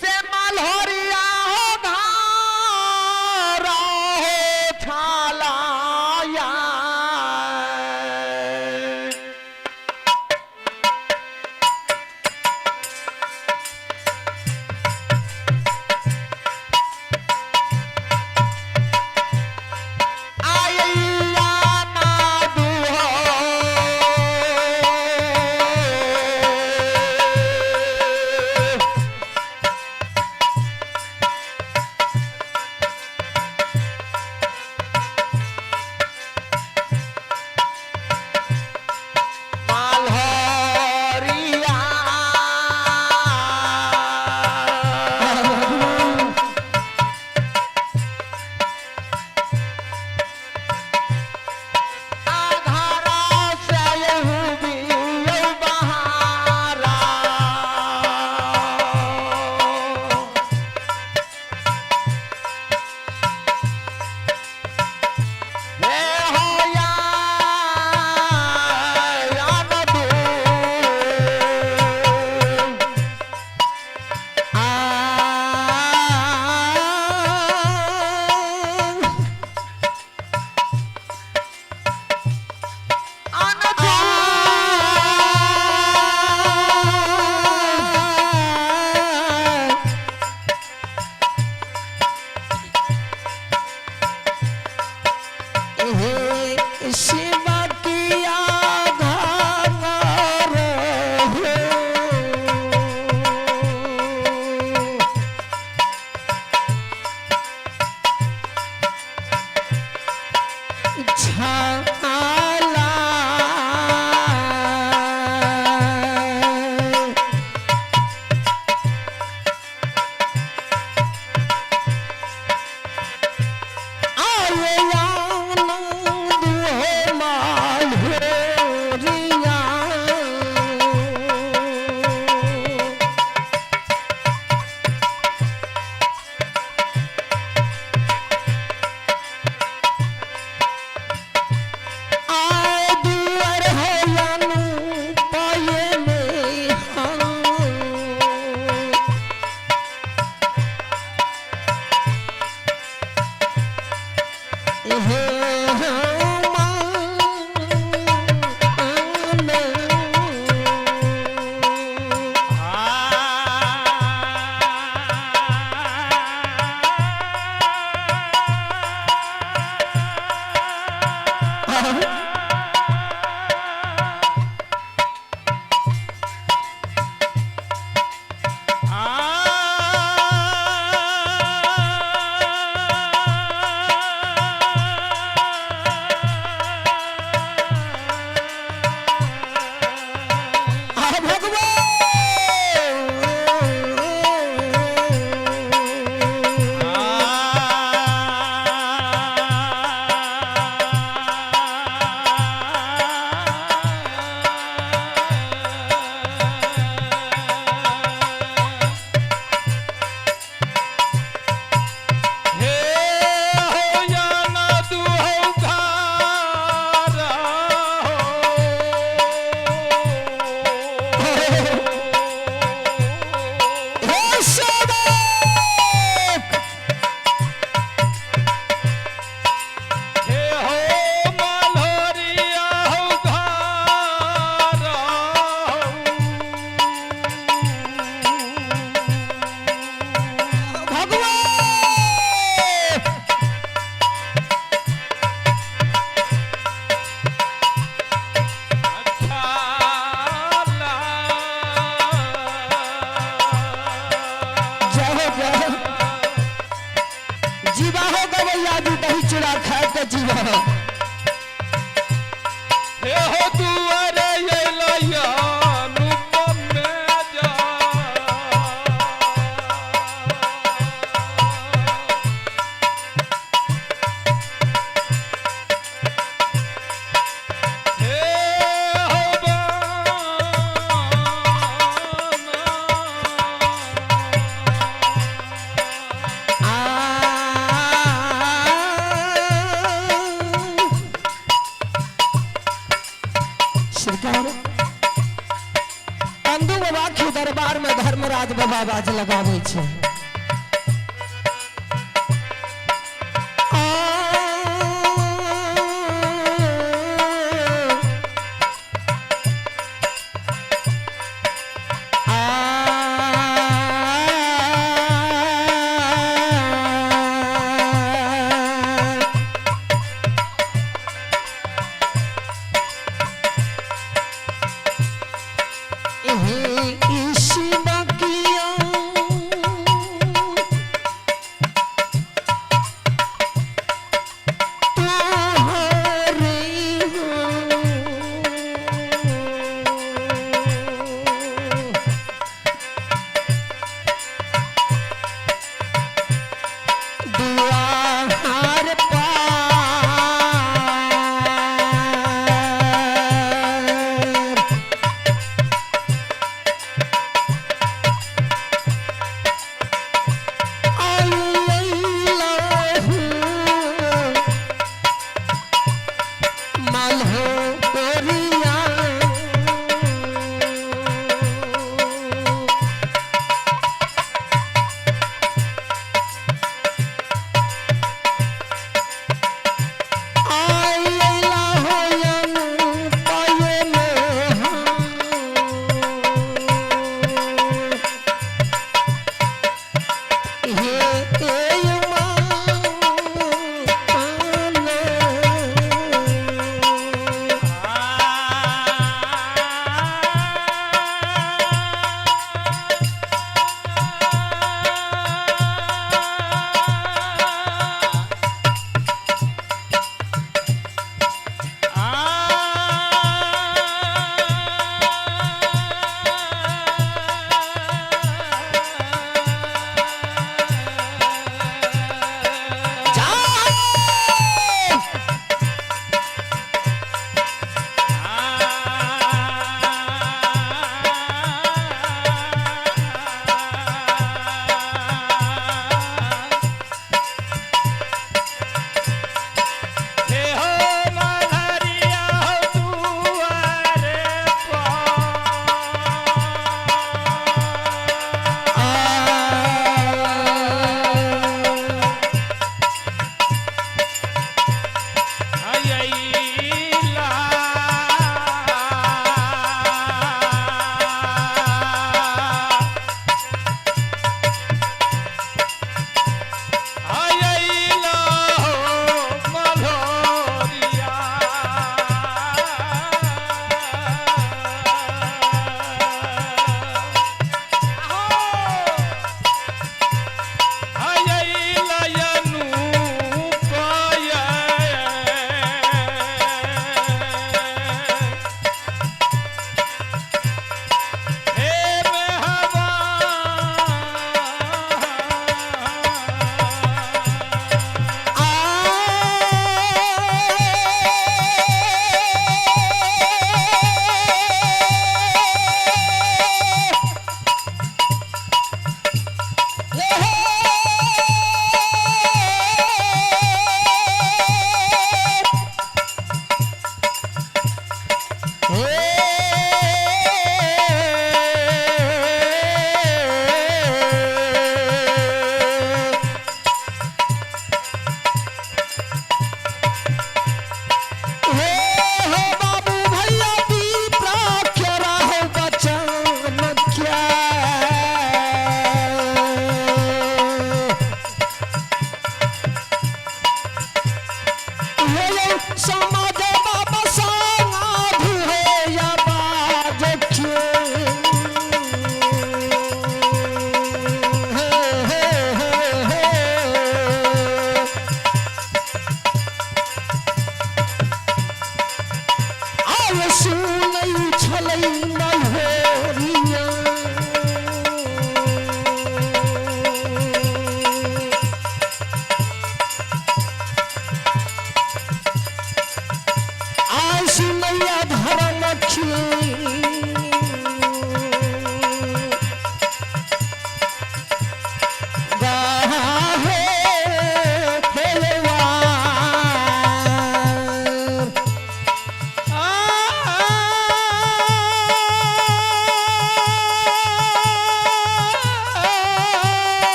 से मल्होरिया हो घारा हो छालाया आवाज लगावे छे।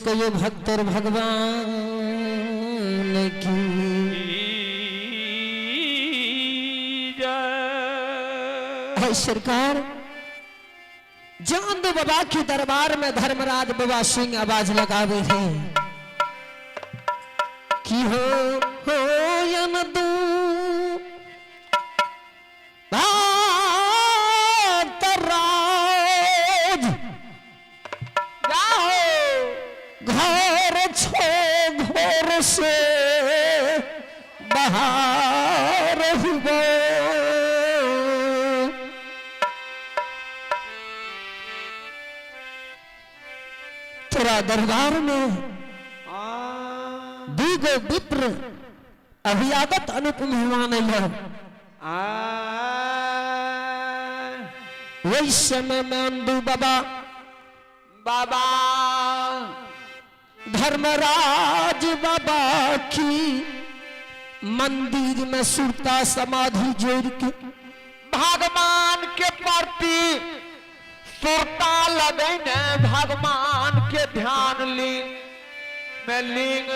कयो भक्त और भगवान की जय। सरकार चांद बाबा के दरबार में धर्मराज बाबा सिंह आवाज लगावे थे कि हो यनदू भातराज घर छो घोर से बाहर हुआ तेरा दरबार में दीगो विप्र अभियागत अनुपम मेहमान वही समय में अंदू बाबा धर्मराज बाबा की मंदिर में सुरता समाधि जोड़ के भगवान के प्रति सुरता लगने भगवान के ध्यान लिंग में लिंग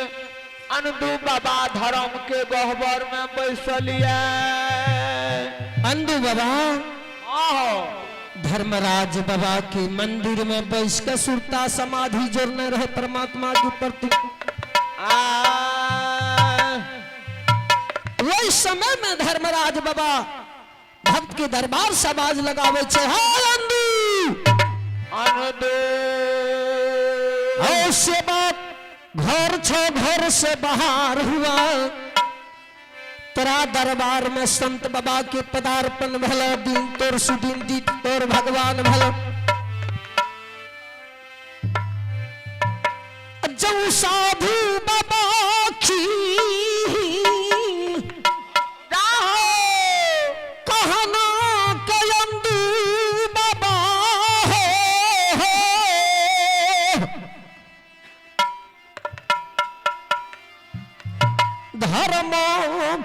अंदू बाबा धर्म के गहबर में बैसलिए। अंदू बाबा धर्मराज बाबा के मंदिर में बैस के सुरता समाधि जोड़ने रहे परमात्मा के प्रति। वही समय में धर्मराज बाबा भक्त के दरबार से आवाज लगावे छे से बात घर छो घर से बाहर हुआ तेरा दरबार में संत बाबा के पदार्पण भलो दिन तोर सुदिन दी तोर भगवान भलो जो साधु बाबा की कहना कयंदू बाबा धर्म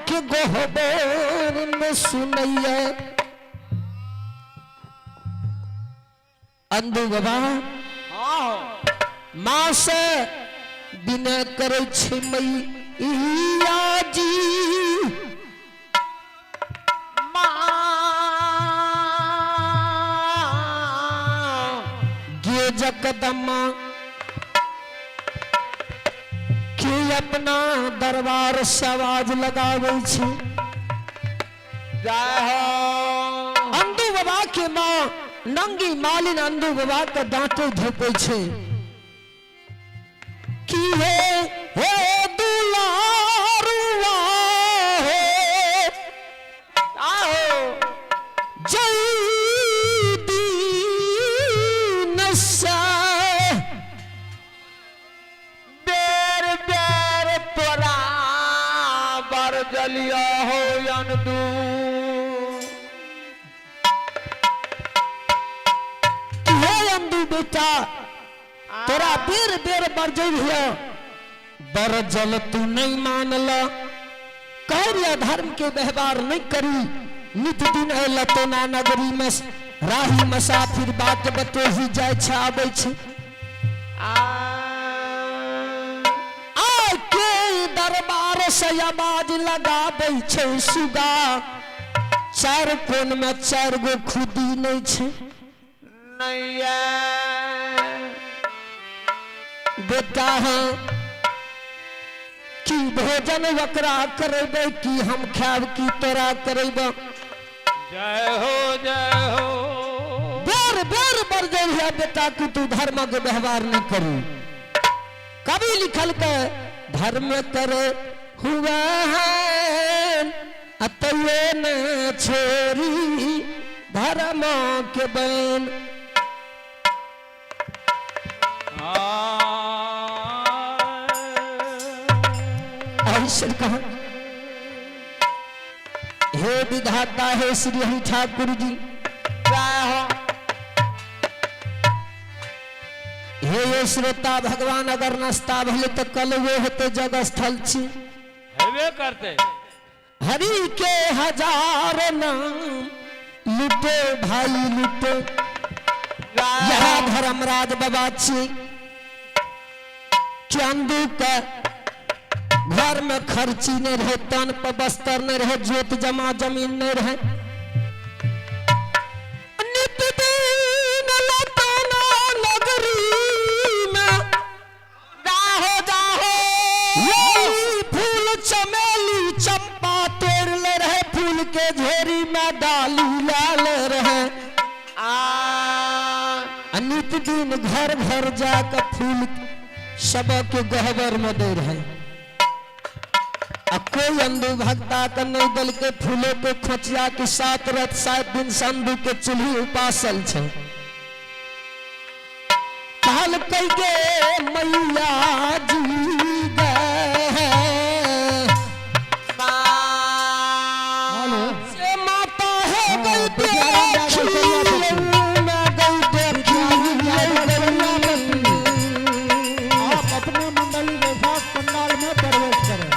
के गोहबर में सुनैया अंदू बाबा माँ से विनय करे छे मैया जी गे जकदम्मा कि अपना दरबार से आवाज लगावे छे अंदू बाबा के माँ नंगी मालिन अंदू बाबा के डांटे धोपे छे कि हे दुलारुआ जय दीन सा बेर बेर तोरा बर जलिया हो यनदू बेटा तोरा बेर बेर बरजल बर जल तू नहीं मानला कार्य धर्म के व्यवहार नहीं करी नित दिन लतोना नगरी में राही मुसाफिर बात बतो ही जाय छ आबै छ आके दरबार से आवाज लगाबै छ सुगा चार कोन में चार गो खुदी नहीं छ बेटा है कि भोजन वकरा करेबे कि हम खाब की तोरा करेब जय हो बेर बेर बरजल है बेटा कि तू धर्म के व्यवहार नहीं करू कभी लिखल के धर्म करे हुआ है अतये न छोरी धर्म के बन सरकार हे विधाता हे श्री हरि ठाकुर जी हे ये श्रोता भगवान अगर नस्ता भले तो कल वो होते जगह स्थल छी हेवे करते हरि के हजार नाम लुटे भाई लुटे यहाँ धर्मराज बाबा छी चांदू का घर में खर्ची नहीं रहे, तन पर बस्तर नहीं रहे, जोत जमा जमीन नहीं रहे। नित दिन लताना नगरी में जाहो जाहो, यही फूल चमेली चंपा तोड़ ले रहे, फूल के झोरी में डाली लाल रहे। नित दिन घर घर जाकर फूल सबके गहवर में दे रहे। कोई अंधु भक्ता का नहीं दल के फूलों पे खोचिया के साथ रथ 7 दिन संधु के चूल्ही उपासल छे। काल कई गे मैया जी गए से माता है गई देखी, आप अपने मंडली के साथ पंडाल में प्रवेश करें।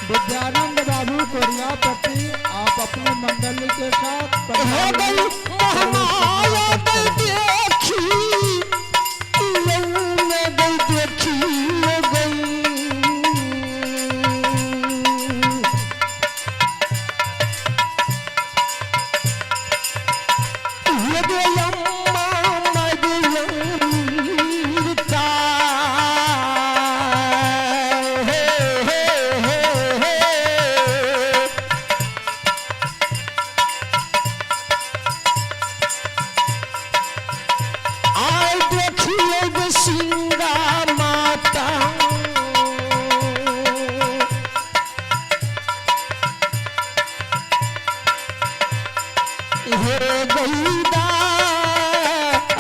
विद्यानंद बाबू कोरियापति आप अपने मंडली के साथ हो गई महामाया गई देखी, मैं गई देखी हो गई। ये गई अम्मा मैं गई अम्मा हे हे हे आई देखिए गे सिंगा माता, हे गई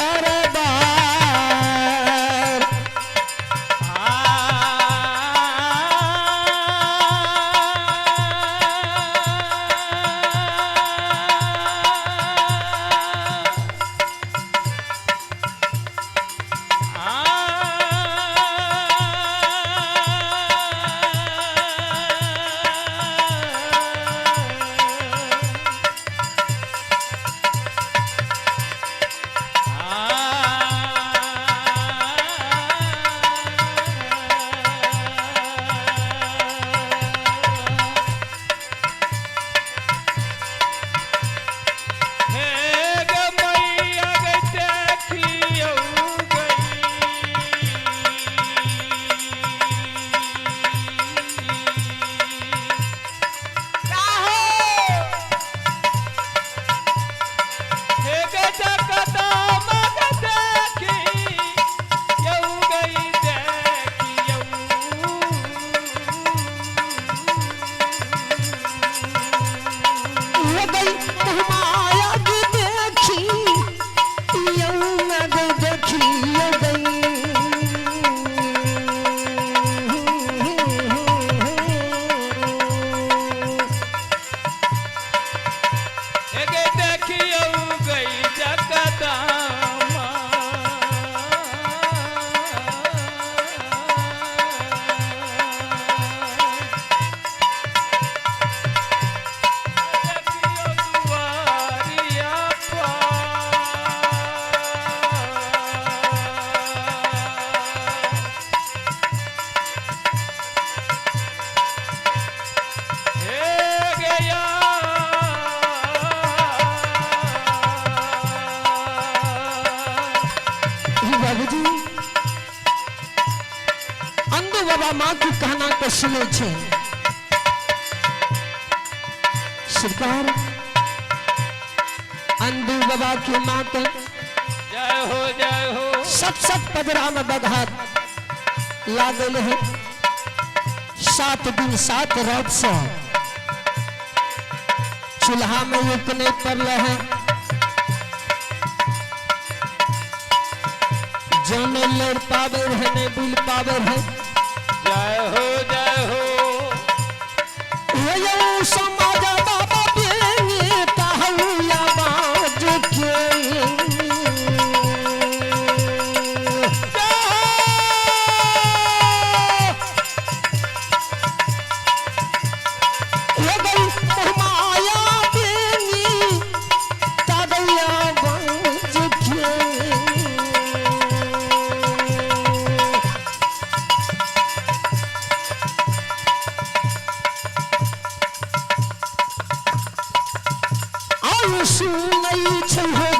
अरे बार बाबा माँ की कहना को सुने छे। सरकार अंधु बाबा की माँ के जय हो सत पदरा में बधात लागल है। 7 दिन 7 रात से चूल्हा में उकने पड़ल है। जाने लड़ पावे है नहीं बुल पावे है। जय हो यो समाज बाबा बेनी कहूया बाज के ये गई माया बेनी कहूया बाज के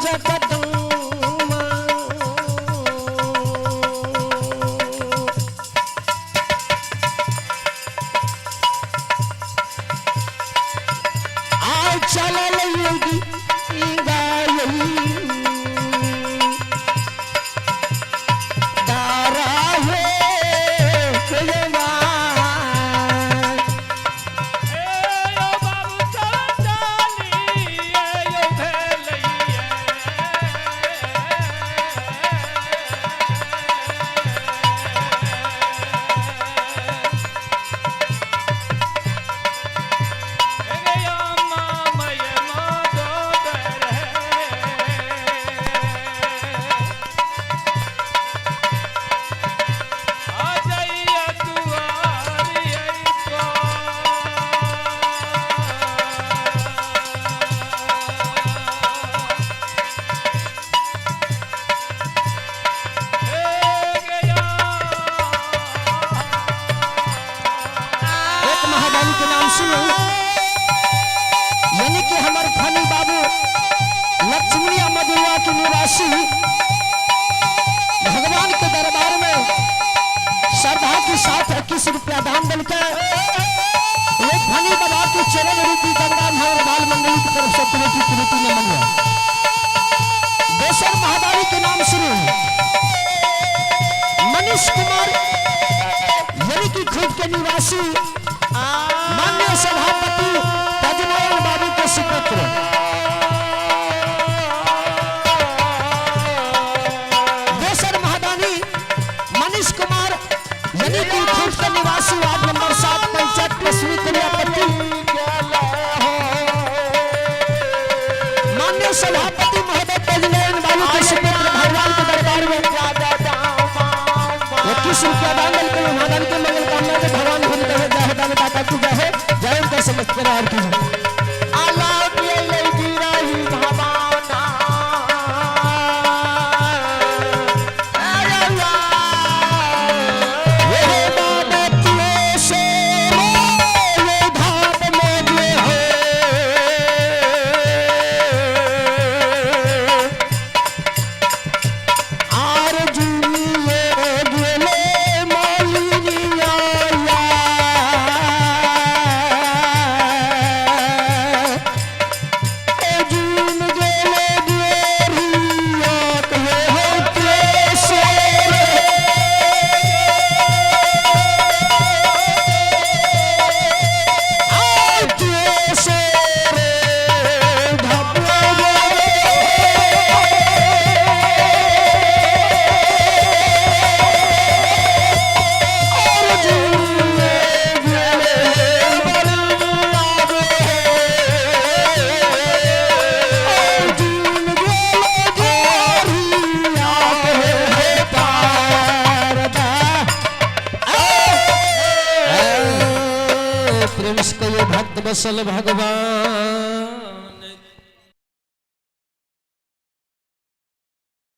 जगदम्बा आ चलल योगी गायली दारा हो गलवा यो बाबू चल चाली यो भेलैया गे अम्मा मैया मातो दर आ जाइया दुआरी एक महादानी के नाम सुनो यानी कि हमारे फनी बाबू लक्ष्मणिया मधुआ के निवासी भगवान के दरबार में श्रद्धा के साथ 21 रुपया दान देकर एक फनी बाबा के चरण रूपी गंगा भावर बाल मंडली की तरफ से त्रुटि में मंगवा दोसर महादानी के नाम सुनो मनीष कुमार यानी कि खुद के निवासी माननीय सभापति तजनारायण बाबू के सुपुत्र दोसर महादानी मनीष कुमार यानी कि खुद के निवासी वार्ड नंबर 7 पंचायत पश्चिमी कलियापट्टी माननीय सभापति महोदय तजनारायण बाबू के सुपुत्र भगवान के दरबार में 21 रुपया दान देकर महादान के मंगल कामना के भगवान को निकल जाए दान दाता की जाए जय उनका समझ कर और की आला दिए लगी रही भवाना अल्लाह ये बात से ये धाम में जो है आरज़ू प्रेम से कहिए भक्त बसल भगवान